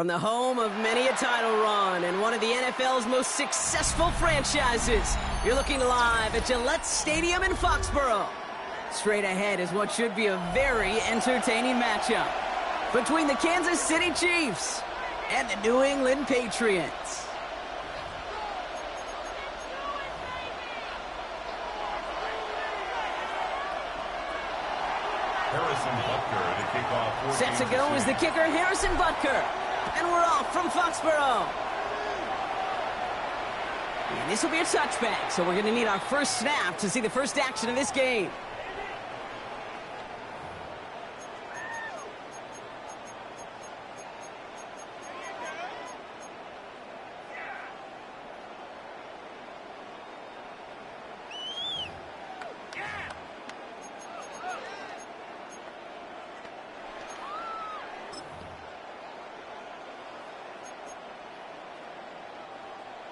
From the home of many a title run and one of the NFL's most successful franchises, you're looking live at Gillette Stadium in Foxborough. Straight ahead is what should be a very entertaining matchup between the Kansas City Chiefs and the New England Patriots. Set to go is the kicker, Harrison Butker. And we're off from Foxborough. And this will be a touchback, so we're going to need our first snap to see the first action of this game.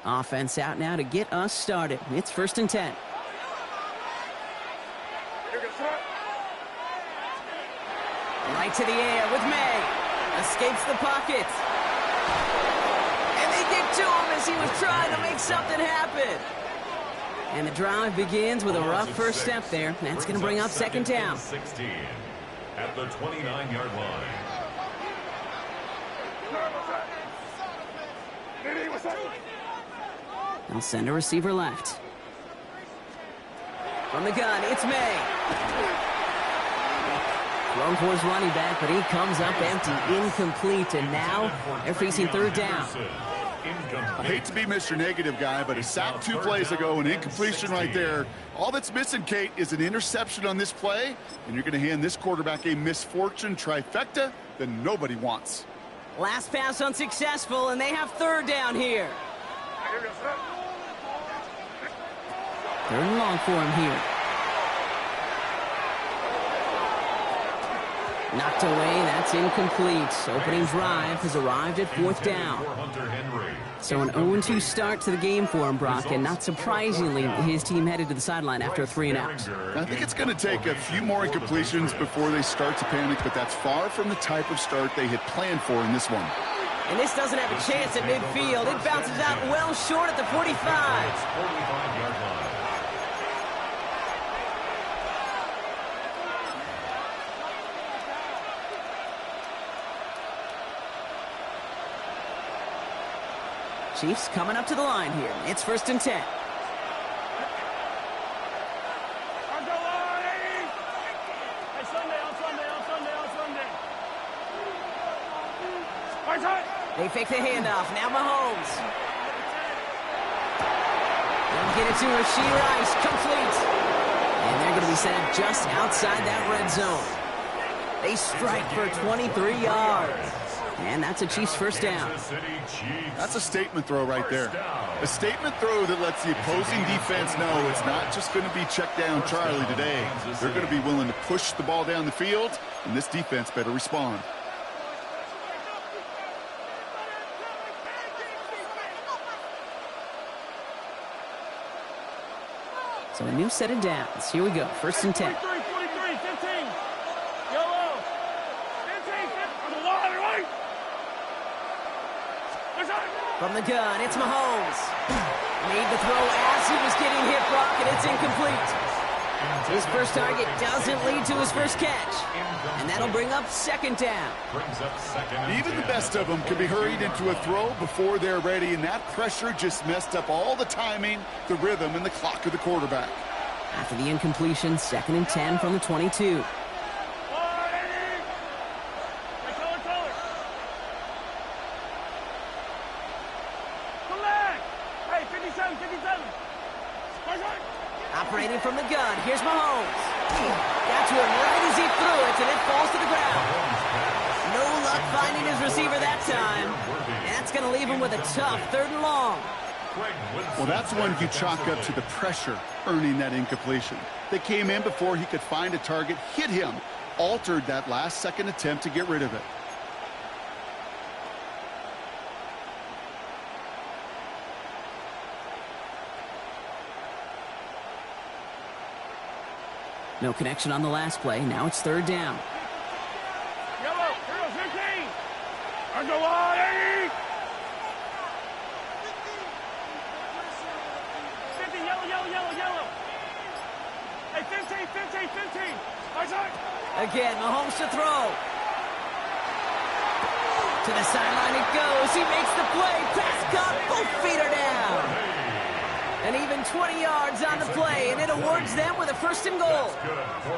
Offense out now to get us started. It's 1st and 10. Right to the air with May. Escapes the pocket. And they get to him as he was trying to make something happen. And the drive begins with a rough first step there. That's going to bring up 2nd down. 16 at the 29-yard line. They'll send a receiver left. From the gun, it's May. Thrown for his running back, but he comes up empty, incomplete, and now they're facing 3rd down. I hate to be Mr. Negative guy, but a sack 2 plays ago, an incompletion right there. All that's missing, Kate, is an interception on this play, and you're going to hand this quarterback a misfortune trifecta that nobody wants. Last pass unsuccessful, and they have 3rd down here. 3rd and long for him here. Knocked away, that's incomplete. Opening drive has arrived at 4th down. So an 0-2 start to the game for him, Brock, and not surprisingly, his team headed to the sideline after a 3-and-out. I think it's going to take a few more incompletions before they start to panic, but that's far from the type of start they had planned for in this one. And this doesn't have a chance at midfield. It bounces out well short at the 45. 45-yard line. Chiefs coming up to the line here. It's 1st and 10. They fake the handoff. Now Mahomes. They'll get it to Rashee Rice. Complete. And they're going to be sent just outside that red zone. They strike for 23 yards. And that's a Chiefs 1st down. That's a statement throw right there. A statement throw that lets the opposing defense know it's not just going to be check down Charlie today. They're going to be willing to push the ball down the field, and this defense better respond. So a new set of downs. Here we go. 1st and 10. From the gun, it's Mahomes. Made the throw as he was getting hit, Brock, and it's incomplete. His first target doesn't lead to his first catch. And that'll bring up 2nd down. Even the best of them can be hurried into a throw before they're ready, and that pressure just messed up all the timing, the rhythm, and the clock of the quarterback. After the incompletion, 2nd and 10 from the 22. Operating from the gun, here's Mahomes. Got to him right as he threw it, and it falls to the ground. No luck finding his receiver that time. And that's going to leave him with a tough 3rd and long. Well, that's one you chalk up to the pressure earning that incompletion. They came in before he could find a target, hit him, altered that last-second attempt to get rid of it. No connection on the last play. Now it's 3rd down. Yellow, heroes 15. Underline. Again, Mahomes to throw. To the sideline it goes. He makes the play. Pass caught. Both feet are down. And even 20 yards on the play, and it awards them with a first and goal.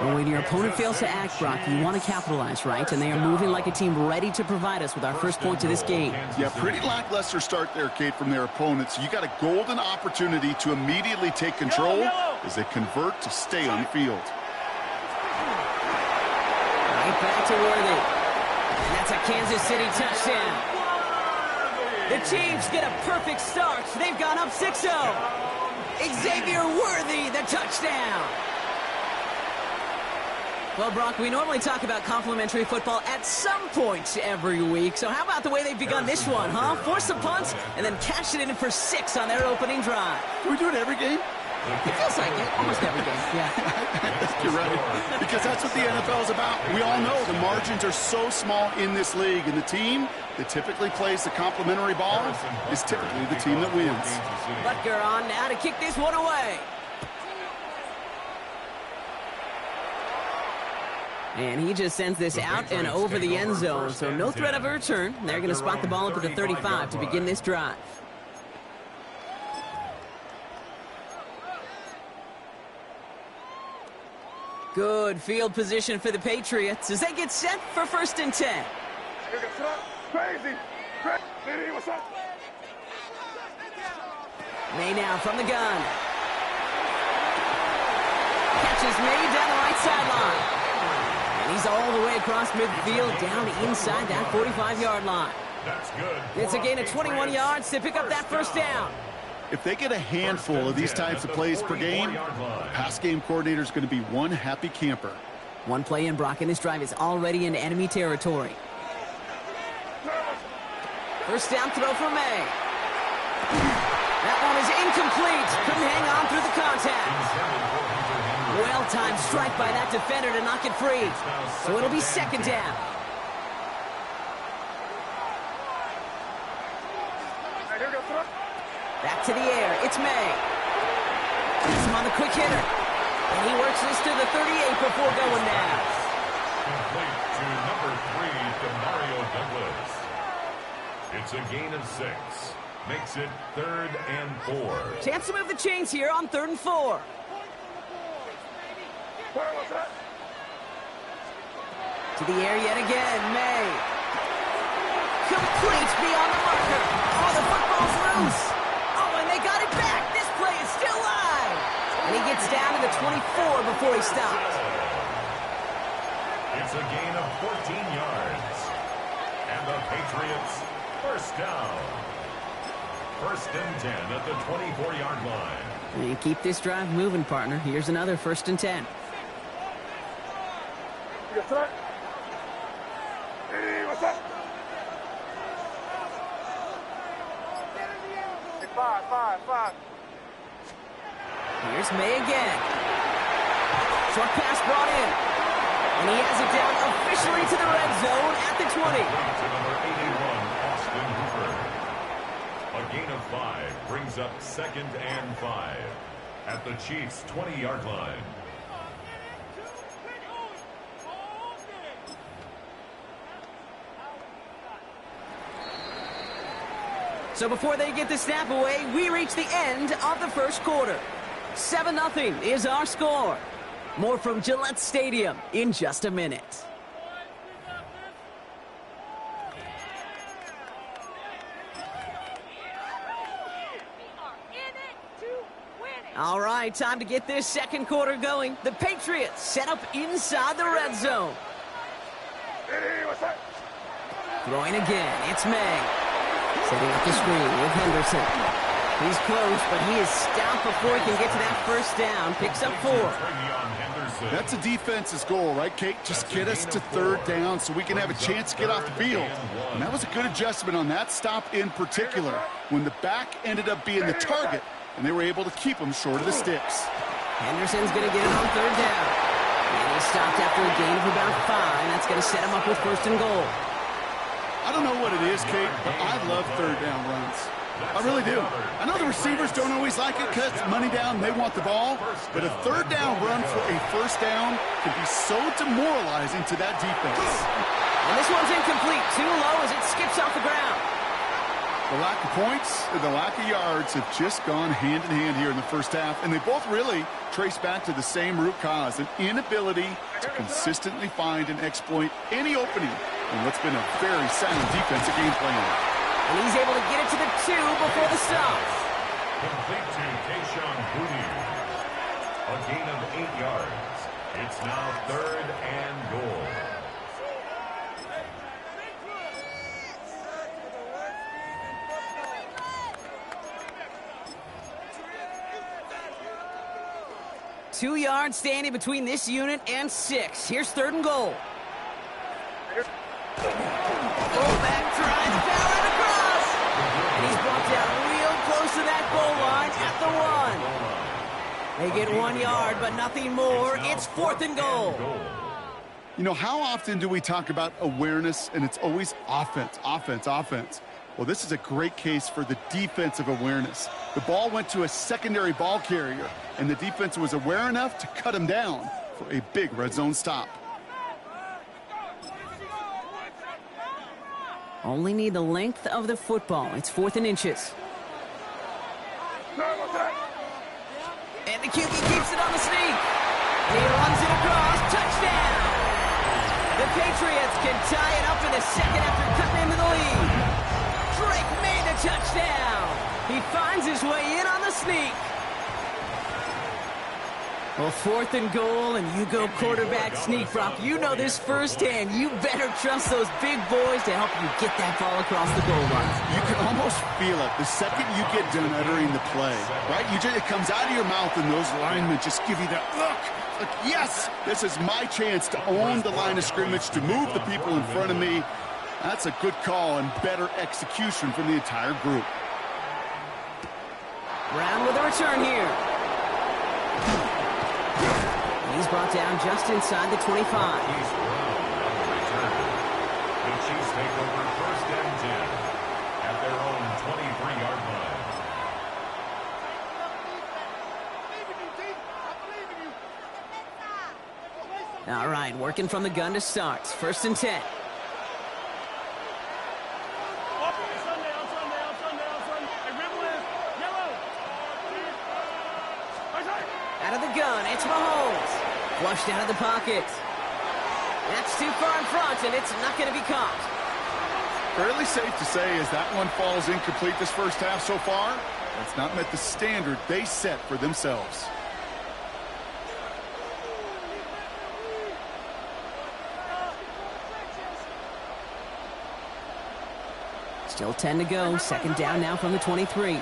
Well, when your opponent fails to act, Brock, you want to capitalize, right? And they are moving like a team ready to provide us with our first point to this game. Yeah, pretty lackluster start there, Kate, from their opponents. You got a golden opportunity to immediately take control as they convert to stay on the field. Right back to Worthy. And that's a Kansas City touchdown. The Chiefs get a perfect start. They've gone up 6-0. Xavier Worthy, the touchdown. Well, Brock, we normally talk about complimentary football at some point every week. So how about the way they've begun this one, huh? Force a punt and then cash it in for 6 on their opening drive. Can we do it every game? It feels like it. Almost every game, yeah. You're right. Because that's what the NFL is about. We all know the margins are so small in this league, and the team that typically plays the complimentary ball is typically the team that wins. Butker on now to kick this one away. And he just sends this out and over the end zone, so no threat of a return. They're going to spot the ball up at the 35 to begin this drive. Good field position for the Patriots as they get set for 1st and 10. May now from the gun. Catch is made down the right sideline. And he's all the way across midfield down inside that 45-yard line. That's good. It's a gain of 21 yards to pick up that first down. If they get a handful of these types of plays per game, the pass game coordinator is going to be one happy camper. One play in, Brock, and this drive is already in enemy territory. First down throw for May. That one is incomplete. Couldn't hang on through the contact. Well-timed strike by that defender to knock it free. So it'll be 2nd down. Back to the air. It's May. Gets him on the quick hitter. And he works this to the 38 before going down. Complete to number 3, Demario Douglas. It's a gain of 6. Makes it 3rd and 4. Chance to move the chains here on 3rd and 4. To the air yet again. May. Complete beyond the marker. Oh, the football's loose. Oh, and they got it back. This play is still live. And he gets down to the 24 before he stops. It's a gain of 14 yards. And the Patriots, first down. 1st and 10 at the 24-yard line. And keep this drive moving, partner. Here's another 1st and 10. Hey, what's up? Five. Here's May again. Short pass brought in. And he has it down officially to the red zone at the 20. To number 81, Austin Hooper. A gain of 5 brings up 2nd and 5 at the Chiefs' 20-yard line. So before they get the snap away, we reach the end of the first quarter. 7-0 is our score. More from Gillette Stadium in just a minute. All right, time to get this second quarter going. The Patriots set up inside the red zone. Hey, what's up? Throwing again, it's May. Setting up the screen with Henderson. He's close, but he is stopped before he can get to that first down. Picks up 4. That's a defense's goal, right, Kate? Just get us to 3rd down so we can have a chance to get off the field. And that was a good adjustment on that stop in particular, when the back ended up being the target, and they were able to keep him short of the sticks. Henderson's going to get it on 3rd down. And he stopped after a gain of about 5. That's going to set him up with 1st and goal. I don't know what it is, Kate, but I love 3rd down runs. I really do. I know the receivers don't always like it because money down, they want the ball. But a third down run for a first down can be so demoralizing to that defense. And this one's incomplete. Too low as it skips off the ground. The lack of points and the lack of yards have just gone hand in hand here in the first half. And they both really trace back to the same root cause, an inability to consistently find and exploit any opening in what's been a very sound defensive game plan. And he's able to get it to the 2 before the stop. Complete to Kayshawn Boutte. A gain of 8 yards. It's now 3rd and goal. Two yards standing between this unit and 6. Here's 3rd and goal. Fullback tries, powering across. And he's brought down real close to that goal line at the 1. They get 1 yard, but nothing more. It's 4th and goal. You know, how often do we talk about awareness and it's always offense, offense, offense? Well, this is a great case for the defensive awareness. The ball went to a secondary ball carrier, and the defense was aware enough to cut him down for a big red zone stop. Only need the length of the football. It's 4th and inches. And the QB keeps it on the sneak. And he runs it across. Touchdown! The Patriots can tie it up in the second after cutting into the lead. Drake made the touchdown. He finds his way in on the sneak. Well, 4th and goal, and you go quarterback sneak, Brock. You know this firsthand. You better trust those big boys to help you get that ball across the goal line. You can almost feel it the second you get done uttering the play, right? It comes out of your mouth, and those linemen just give you that look. Like, yes, this is my chance to own the line of scrimmage, to move the people in front of me. That's a good call and better execution from the entire group. Brown with a return here. He's brought down just inside the 25. He's Brown on the return. The Chiefs take over 1st and 10 at their own 23-yard line. All right, working from the gun to start. 1st and 10. Out of the gun, it's Mahomes. Flushed out of the pocket. That's too far in front, and it's not going to be caught. Fairly safe to say as that one falls incomplete this first half so far, that's not met the standard they set for themselves. Still 10 to go. 2nd down now from the 23.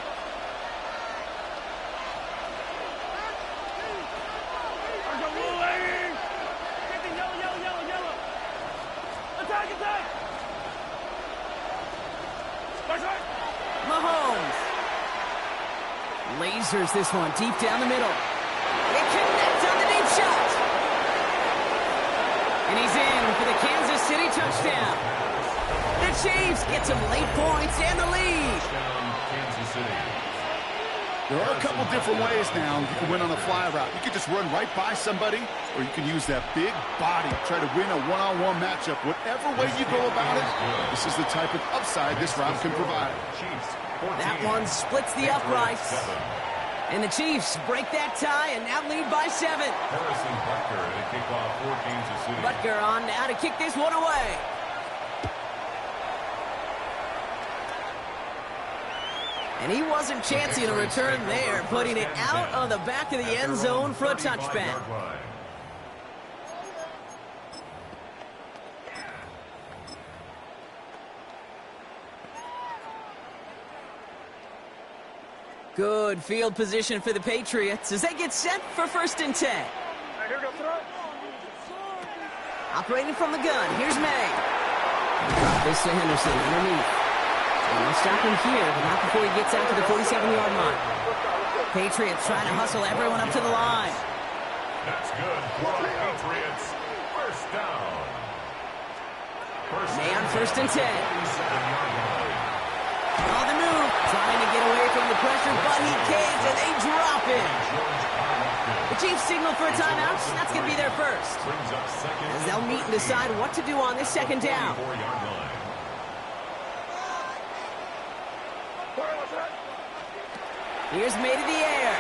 Mahomes lasers this one deep down the middle. It connects on the deep shot. And he's in for the Kansas City touchdown. The Chiefs get some late points and the lead. Kansas City. There are a couple different ways now you can win on a fly route. You can just run right by somebody, or you can use that big body, try to win a one-on-one matchup. Whatever way you go about it, this is the type of upside this route can provide. That one splits the uprights. And the Chiefs break that tie and now lead by 7. Harrison Butker to kick off for Kansas City. Butker on now to kick this one away. And he wasn't chancing a return there, putting it out of the back of the end zone for a touchback. Good field position for the Patriots as they get set for 1st and 10. Operating from the gun, here's May. This to Henderson underneath. And they'll stop him here, but not before he gets out to the 47-yard line. Patriots trying to hustle everyone up to the line. That's good for the Patriots. 1st down. May on 1st and 10. On On the move. Trying to get away from the pressure, but he can't, and they drop it. The Chiefs signal for a timeout. That's going to be their first. As they'll meet and decide what to do on this second down. Here's May to the air.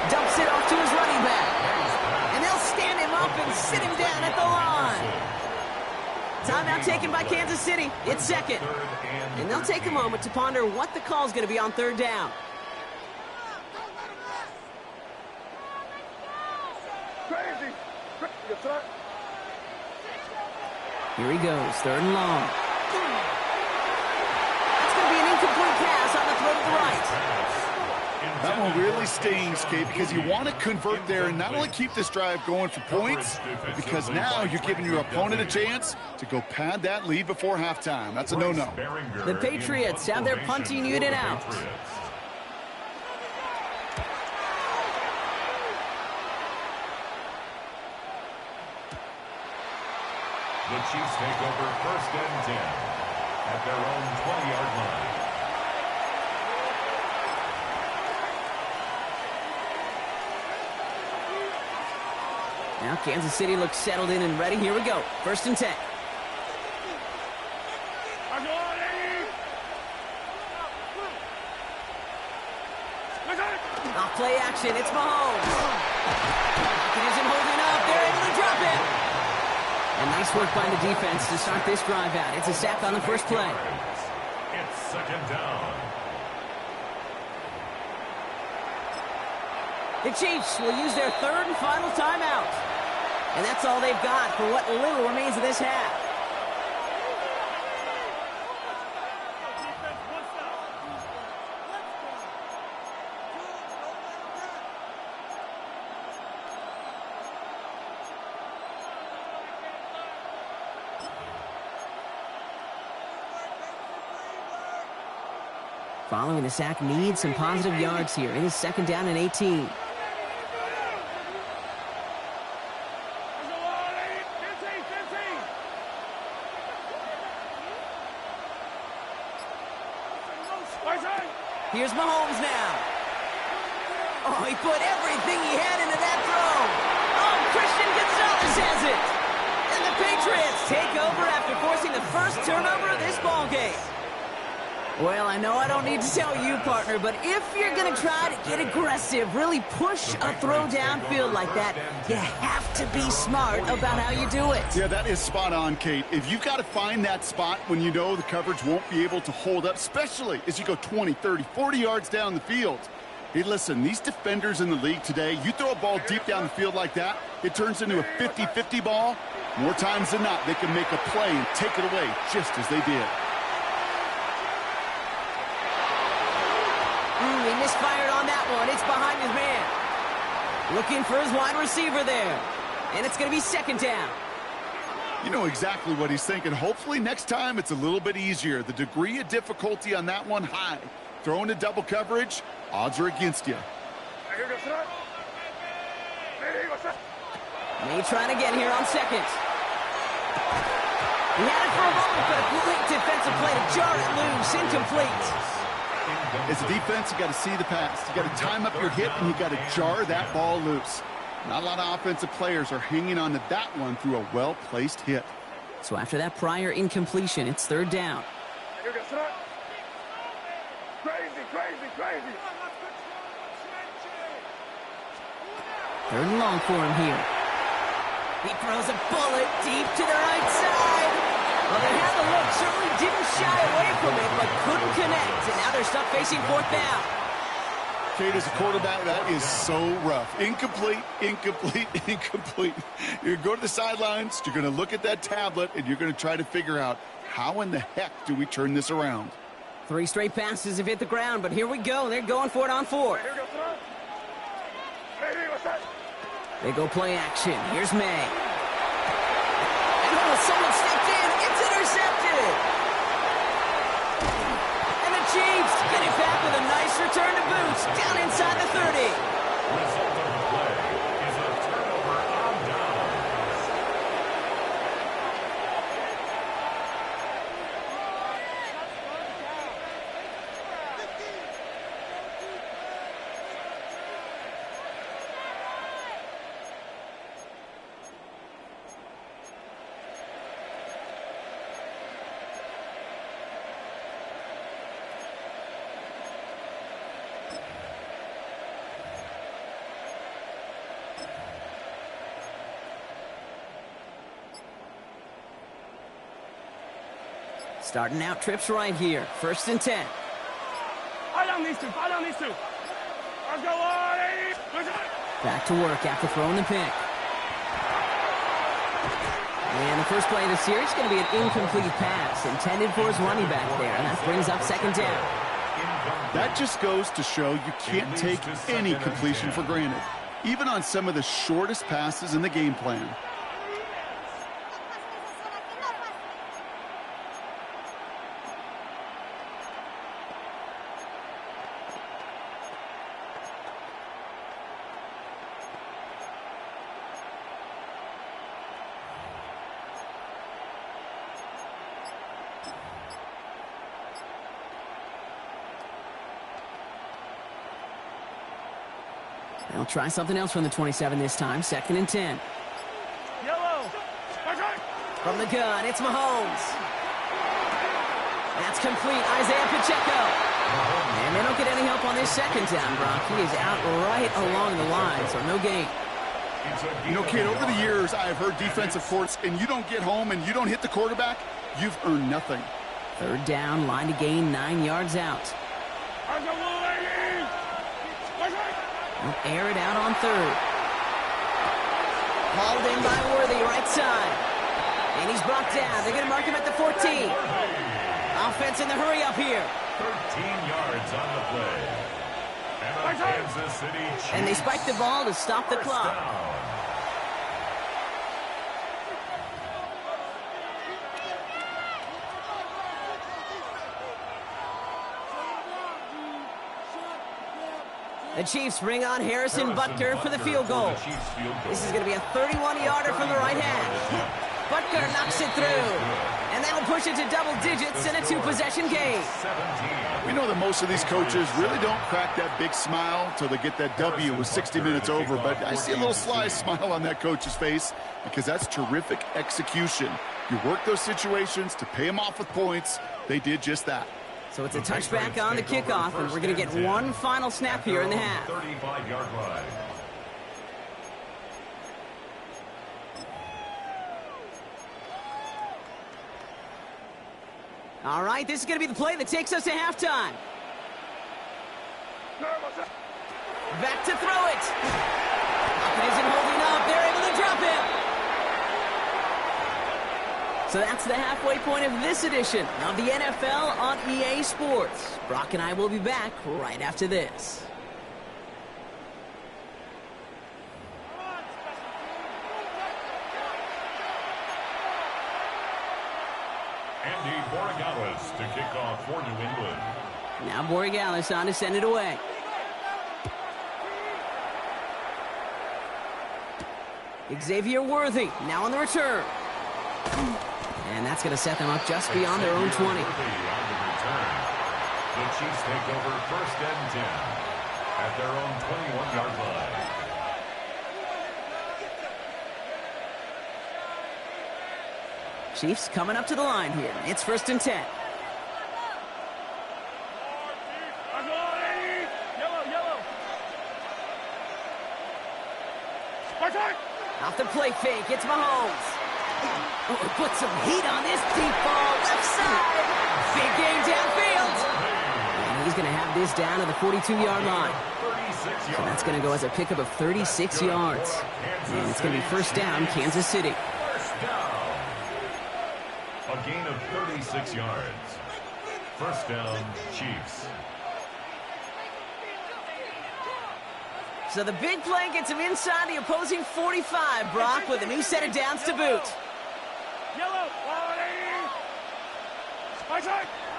Dumps it off to his running back. And they'll stand him up and sit him down at the line. Timeout taken by Kansas City. It's second. And they'll take a moment to ponder what the call is going to be on third down. Here he goes, third and long. That's going to be an incomplete pass on the throw to the right. That one really stings, Kate, because you want to convert there and not only keep this drive going for points, but because now you're giving your opponent a chance to go pad that lead before halftime. That's a no-no. The Patriots have their punting unit out. The Chiefs take over first and 10 at their own 20-yard line. Now Kansas City looks settled in and ready. Here we go. First and 10. Off play action. It's Mahomes. It isn't holding up. They're able to drop it. And nice work by the defense to start this drive out. It's a sack on the first play. It's second down. The Chiefs will use their third and final timeout. And that's all they've got for what little remains of this half. Following the sack needs some positive yards here. It is second down and 18. Here's Mahomes now. Oh, he put everything he had into that throw. Oh, Christian Gonzalez has it. And the Patriots take over after forcing the first turnover of this ballgame. Well, I know I don't need to tell you, partner, but if you're going to try to get aggressive, really push a throw downfield like that, you have to be smart about how you do it. Yeah, that is spot on, Kate. If you've got to find that spot when you know the coverage won't be able to hold up, especially as you go 20, 30, 40 yards down the field. Hey, listen, these defenders in the league today, you throw a ball deep down the field like that, it turns into a 50-50 ball. More times than not, they can make a play and take it away just as they did. He misfired on that one. It's behind his man. Looking for his wide receiver there. And it's going to be second down. You know exactly what he's thinking. Hopefully next time it's a little bit easier. The degree of difficulty on that one high. Throwing to double coverage, odds are against you. May trying again here on second. He had it for a moment, but a quick defensive play to jar it loose. Incomplete. As a defense, you got to see the pass. You got to time up your hit, and you got to jar that ball loose. Not a lot of offensive players are hanging on to that one through a well-placed hit. So after that prior incompletion, it's third down. Third and long for him here. He throws a bullet deep to the right side. Well, they had the look, certainly didn't shy away from it, but couldn't connect. And now they're stuck facing fourth down. Kate, as a quarterback, that is so rough. Incomplete, incomplete, incomplete. You're going to go to the sidelines, you're going to look at that tablet, and you're going to try to figure out how in the heck do we turn this around. 3 straight passes have hit the ground, but here we go. They're going for it on fourth. They go play action. Here's May. And oh, someone stepped in. It's intercepted. And the Chiefs get it back with a nice return to boots down inside the 30. Result of the play is a turnover on downs. Starting out trips right here. 1st and 10. Fight on these two. Fight on these two. Let's go, Lottie. Back to work after throwing the pick. And the first play of the series is going to be an incomplete pass intended for his running back there. And that brings up 2nd down. That just goes to show you can't take any completion for granted, even on some of the shortest passes in the game plan. They'll try something else from the 27 this time. 2nd and 10. Yellow. From the gun, it's Mahomes. That's complete. Isaiah Pacheco. And they don't get any help on this 2nd down, Brock. He is out right along the line, so no gain. You know, kid, over the years, I have heard defensive courts, and you don't get home and you don't hit the quarterback, you've earned nothing. 3rd down, line to gain 9 yards out. They'll air it out on 3rd. Hauled in by Worthy, right side. And he's brought down. They're going to mark him at the 14. Offense in the hurry up here. 13 yards on the play. And Kansas City Chiefs. And they spike the ball to stop the clock. Down. The Chiefs bring on Harrison Butker for the field goal. This is going to be a 31-yarder from the right hash. Butker knocks it through. And that'll push it to double digits in a 2-possession game. We know that most of these coaches really don't crack that big smile till they get that W with 60 minutes over, but I see a little sly smile on that coach's face because that's terrific execution. You work those situations to pay them off with points. They did just that. So it's a touchback on the kickoff, and we're going to get one final snap here in the half. 35-yard line. All right, this is going to be the play that takes us to halftime. Back to throw it. Pocket isn't holding up. They're able to drop him. So that's the halfway point of this edition of the NFL on EA Sports. Brock and I will be back right after this. Andy Borregales to kick off for New England. Now Borregales on to send it away. Xavier Worthy now on the return. And that's going to set them up just beyond their own 20. On the return. The Chiefs take over 1st and 10 at their own 21-yard line. Chiefs coming up to the line here. It's 1st and 10. Off the play fake, it's Mahomes. Oh, put some heat on this deep ball, left side. Big game downfield. And he's going to have this down to the 42-yard line. So that's going to go as a pickup of 36 yards. And it's going to be 1st down, Kansas City. First down. A gain of 36 yards. 1st down, Chiefs. So the big play gets him inside the opposing 45, Brock, with a new set of downs to boot. Yellow.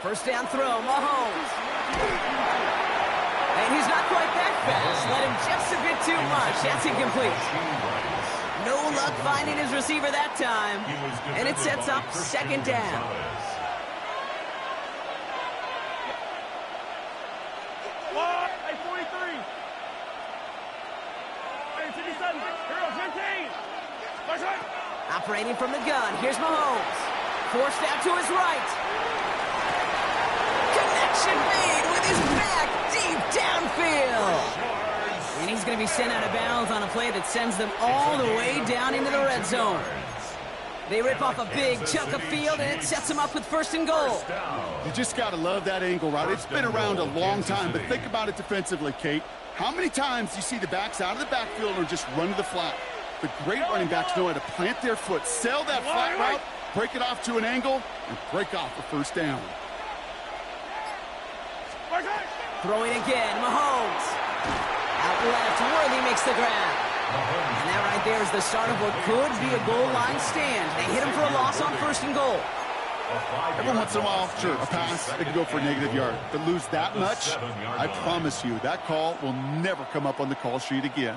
1st down throw, Mahomes. And he's not quite that fast. Let him just a bit too much. That's incomplete. No luck finding his receiver that time. And it sets up 2nd down. Operating from the gun, here's Mahomes. Forced out to his right. Connection made with his back deep downfield. And he's going to be sent out of bounds on a play that sends them all the way down into the red zone. They rip off a big chunk of field, and it sets them up with 1st and goal. You just got to love that angle route. It's been around a long time, but think about it defensively, Kate. How many times do you see the backs out of the backfield or just run to the flat? The great running backs know how to plant their foot, sail that flat route, break it off to an angle, and break off a 1st down. Throwing again, Mahomes. Out left, Worthy makes the grab. And that right there is the start of what could be a goal line stand. They hit him for a loss on 1st and goal. Every once in a while, sure, a pass, they can go for a negative yard. But lose that much, I promise you, that call will never come up on the call sheet again.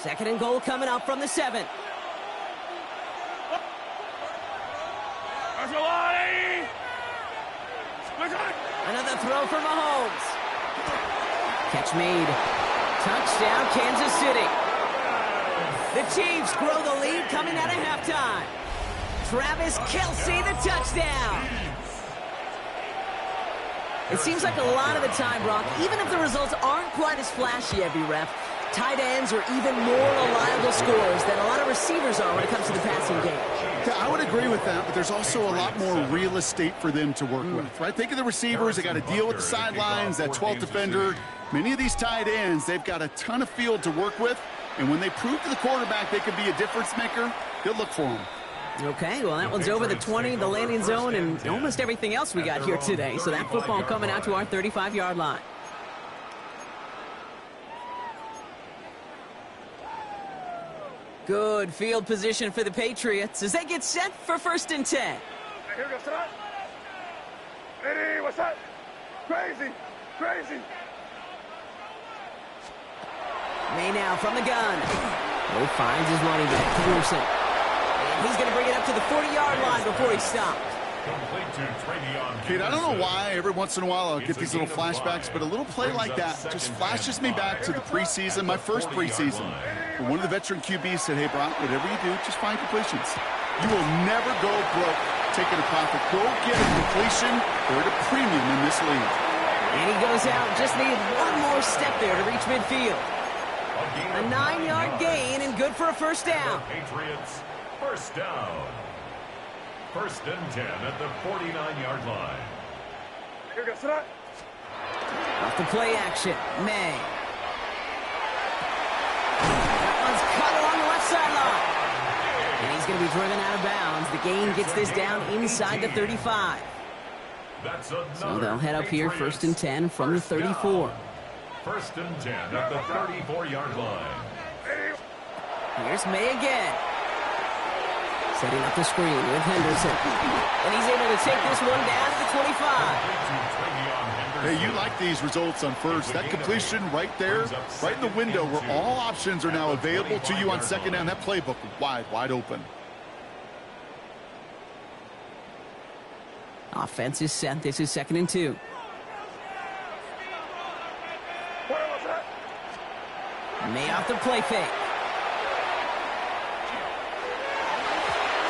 Second and goal coming up from the 7. Another throw for Mahomes. Catch made. Touchdown, Kansas City. The Chiefs grow the lead coming out of halftime. Travis Kelce, the touchdown. It seems like a lot of the time, Brock, even if the results aren't quite as flashy every rep, tight ends are even more reliable scorers than a lot of receivers are when it comes to the passing game. Yeah, I would agree with that, but there's also a lot more real estate for them to work with, right? Think of the receivers. They got to deal with the sidelines, that 12th defender. Many of these tight ends, they've got a ton of field to work with, and when they prove to the quarterback they could be a difference maker, they'll look for them. Okay, well, that one's over the 20, the landing zone, and almost everything else we got here today. So that football coming out to our 35-yard line. Good field position for the Patriots as they get set for 1st and 10. Here goes that. Eddie, what's that? Crazy, crazy. May now from the gun. He finds his running back, Peterson. And he's going to bring it up to the 40-yard line before he stops. Kate, I don't know why every once in a while I'll get these little flashbacks, but a little play like that just flashes me back to the preseason, my first preseason. And one of the veteran QBs said, hey, Brock, whatever you do, just find completions. You will never go broke taking a profit. Go get a completion. They're at a premium in this league. And he goes out, just needed one more step there to reach midfield. A 9-yard gain and good for a 1st down. Patriots, 1st down. 1st and 10 at the 49-yard line. Here goes that. Off the play action, May. That one's cut along the left sideline. And he's going to be driven out of bounds. The gain gets this down inside the 35. So they'll head up here 1st and 10 from the 34. 1st and 10 at the 34-yard line. Here's May again. Setting up the screen with Henderson. And he's able to take this one down to the 25. Hey, you like these results on 1st. That completion right there, right in the window where all options are now available to you on 2nd down. That playbook wide open. Offense is set. This is 2nd and 2. May off the play fake.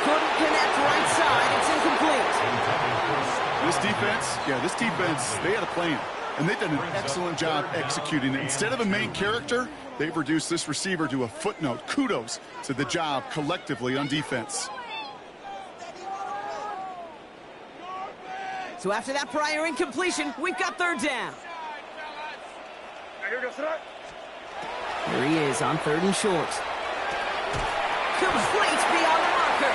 Couldn't connect right side. It's incomplete. This defense, they had a plan. And they've done an excellent job executing it. Instead of a main character, they've reduced this receiver to a footnote. Kudos to the job collectively on defense. So after that prior incompletion, we've got 3rd down. Here he is on 3rd and short. Complete beyond the marker.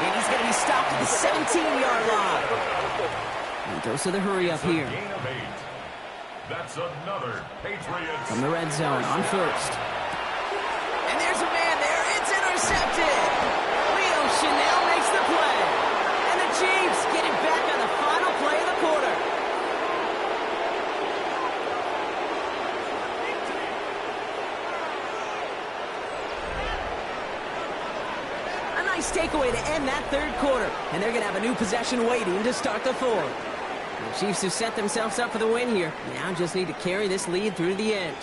And he's going to be stopped at the 17-yard line. And goes to the hurry up here. That's another Patriots. From the red zone on 1st. And there's a man there. It's intercepted. Leo Chanel makes the play. And the Chiefs get it back on the final play of the quarter. A nice takeaway to end that 3rd quarter. And they're going to have a new possession waiting to start the 4th. The Chiefs have set themselves up for the win here. Now just need to carry this lead through to the end.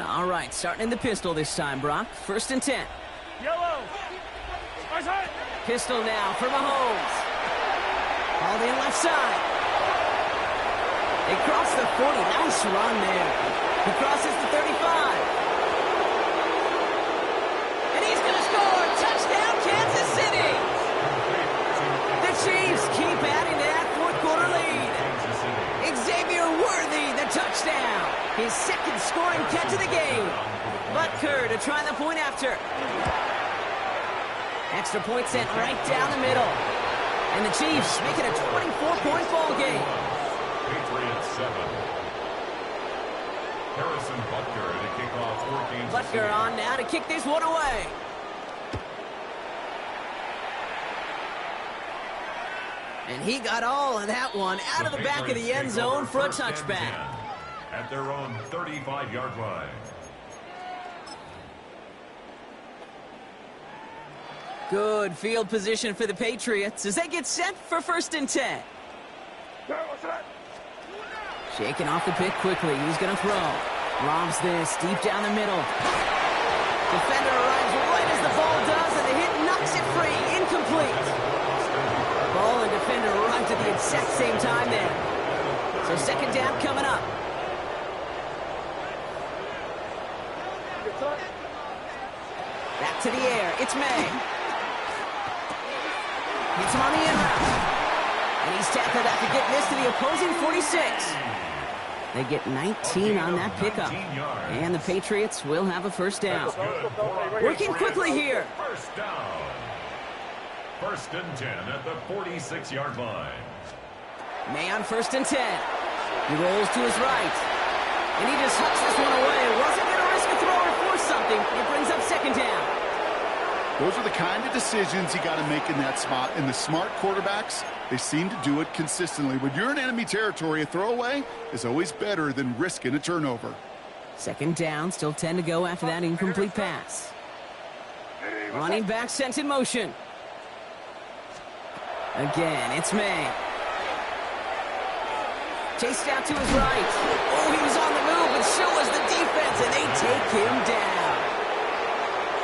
All right, starting in the pistol this time, Brock. 1st and 10. Yellow. Pistol now for Mahomes. Hauled in left side. They cross the 40. Nice run there. He crosses the 35. And he's going to score. Touchdown, Kansas City. The Chiefs keep adding to that fourth-quarter lead. Xavier Worthy, the touchdown. His 2nd scoring catch of the game. Butker to try the point after. Extra point sent right down the middle. And the Chiefs make it a 24-point ball game. Patriots 7. Harrison Butker to kick off 14. Butker on now to kick this one away. And he got all of that one out of the back of the end zone for a touchback. At their own 35-yard line. Good field position for the Patriots as they get set for 1st and 10. Shaking off the pick quickly. He's going to throw. Lobs this deep down the middle. Defender arrives right as the ball does, and the hit knocks it free. Incomplete. Ball and defender arrived at the exact same time there. So 2nd down coming up. Back to the air. It's May. Hits him on the in route. And he's tackled after getting this to the opposing 46. They get 19 on that pickup. And the Patriots will have a 1st down. Working quickly here. 1st down. 1st and 10 at the 46-yard line. May on 1st and 10. He rolls to his right. And he just hucks this one away. Wasn't going to risk a throw or force something. It brings up 2nd down. Those are the kind of decisions you got to make in that spot. And the smart quarterbacks, they seem to do it consistently. When you're in enemy territory, a throwaway is always better than risking a turnover. 2nd down, still 10 to go after that incomplete pass. Running back sent in motion. Again, it's May. Chased out to his right. Oh, he was on the move, but so was the defense, and they take him down.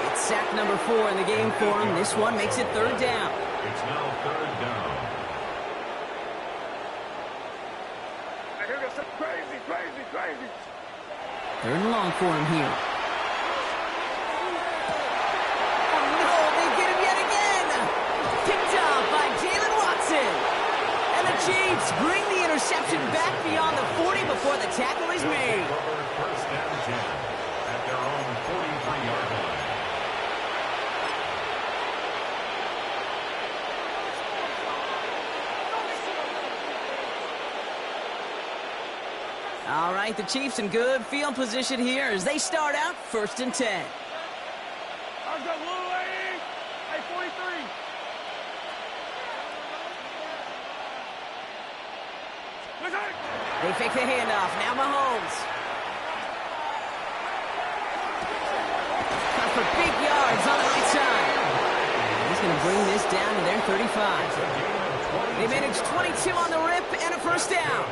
It's sack number 4 in the game for him. This one makes it 3rd down. It's now 3rd down. Crazy. 3rd and long for him here. Oh, no, they get him yet again. Picked up by Jalen Watson. And the Chiefs bring the interception back beyond the 40 before the tackle is made. 1st and 10 at their own 43-yard line. All right, the Chiefs in good field position here as they start out 1st and 10. I've got Lou A. 43. They fake the handoff. Now Mahomes. Cut for big yards on the right side. He's going to bring this down to their 35. They managed 22 on the rip and a 1st down.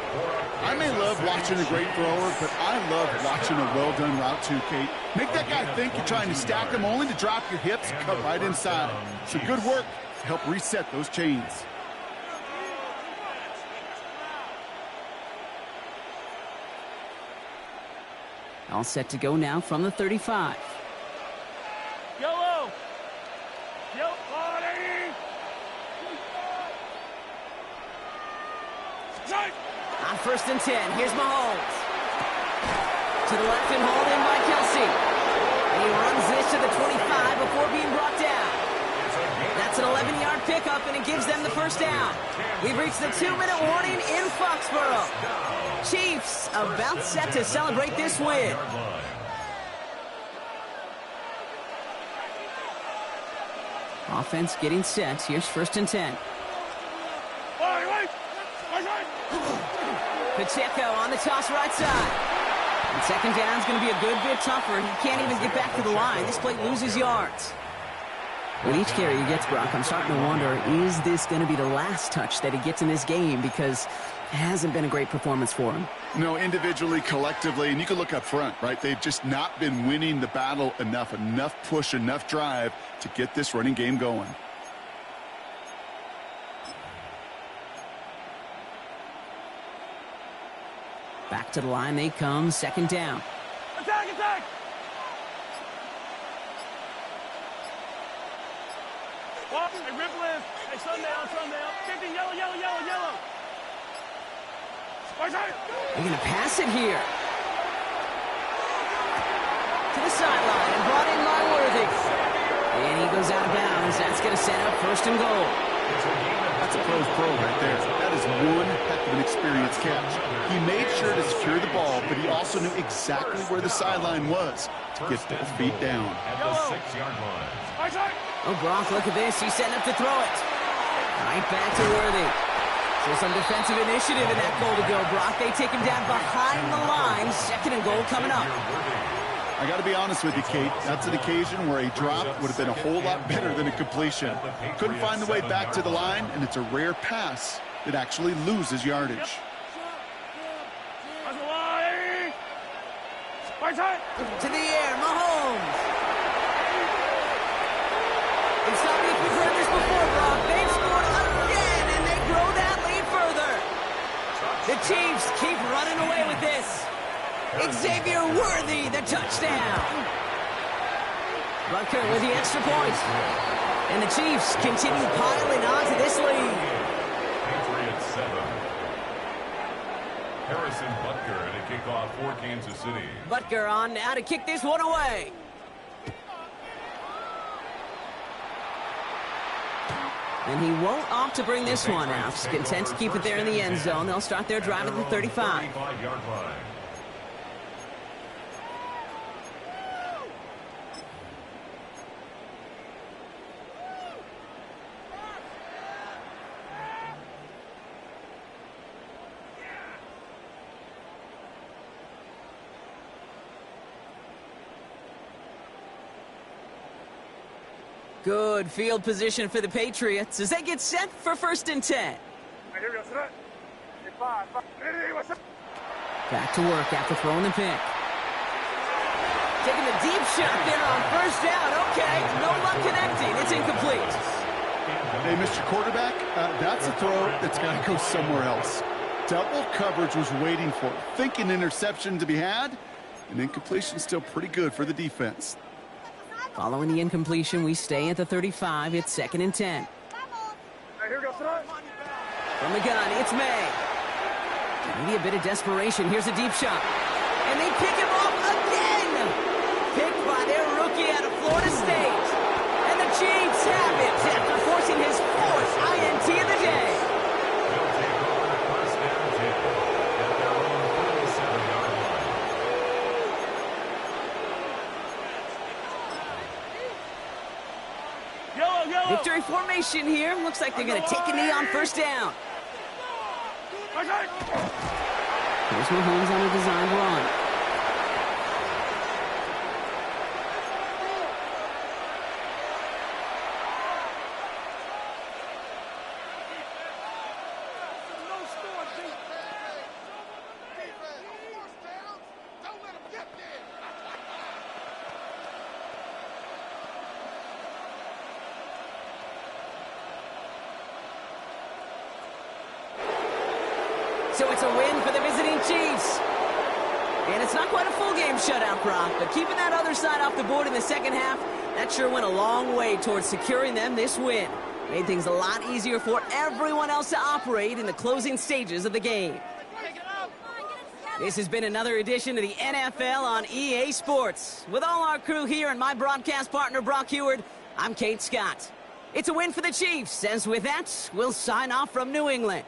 I may love watching a great thrower, but I love watching a well-done route too, Kate. Make that guy think you're trying to stack him only to drop your hips, cut right inside. So good work to help reset those chains. All set to go now from the 35. Yellow. Body. On 1st and 10, here's Mahomes. To the left and hauled in by Kelsey. And he runs this to the 25 before being brought down. That's an 11-yard pickup, and it gives them the 1st down. We've reached the 2-minute warning in Foxborough. Chiefs about set to celebrate this win. Offense getting set. Here's 1st and 10. Pacheco on the toss right side. And 2nd down is going to be a good bit tougher. He can't even get back to the line. This play loses yards. With each carry he gets, Brock, I'm starting to wonder, is this going to be the last touch that he gets in this game? Because it hasn't been a great performance for him. No, individually, collectively, and you can look up front, right? They've just not been winning the battle enough push, enough drive to get this running game going. Back to the line they come, second down. Attack, attack! Well, hey, ripple in. Hey, sundown. 50, yellow, yellow, yellow, yellow. Right side. They're going to pass it here. To the sideline and brought in by Worthy. And he goes out of bounds. That's going to set up first and goal. That's a pro's pro right there. That is one heck of an experienced catch. He made sure to secure the ball, but he also knew exactly where the sideline was to get both feet down. At the 6-yard line. Right side. Oh, Brock, look at this. He's setting up to throw it. Right back to Worthy. So some defensive initiative in that goal to go, Brock. They take him down behind the line. Second and goal coming up. I got to be honest with you, Kate. That's an occasion where a drop would have been a whole lot better than a completion. Couldn't find the way back to the line, and it's a rare pass that actually loses yardage. Right side. To the air, Mahomes. It's not like we've heard this before, Brock. They've scored again, and they grow that lead further. The Chiefs keep running away with this. Xavier Worthy, the touchdown. Butker with the extra point. And the Chiefs continue piling on to this lead. Patriots 7. Harrison Butker at a kickoff for Kansas City. Butker on now to kick this one away. And he won't opt to bring this one out. He's content to keep it there in the end zone. They'll start their drive at the 35. 35-yard line. Good field position for the Patriots as they get set for first and 10. Back to work after throwing the pick. Taking the deep shot there on first down. Okay, no luck connecting. It's incomplete. Hey, Mr. Quarterback, that's a throw that's got to go somewhere else. Double coverage was waiting for it. Thinking interception to be had, and incompletion still pretty good for the defense. Following the incompletion, we stay at the 35. It's second and 10. From the gun, it's May. Maybe a bit of desperation. Here's a deep shot. And they pick him off again. Picked by their rookie out of Florida State. And the Chiefs have it after forcing his fourth INT of the day. They'll take over first and 10 at their own 37-yard line. Yellow, yellow. Victory formation here. Looks like they're going to take a knee on first down. Right side. Here's Mahomes on a designed run. So it's a win for the visiting Chiefs. And it's not quite a full game shutout, Brock, but keeping that other side off the board in the second half, that sure went a long way towards securing them this win. Made things a lot easier for everyone else to operate in the closing stages of the game. This has been another edition of the NFL on EA Sports. With all our crew here and my broadcast partner, Brock Heward, I'm Kate Scott. It's a win for the Chiefs, and with that, we'll sign off from New England.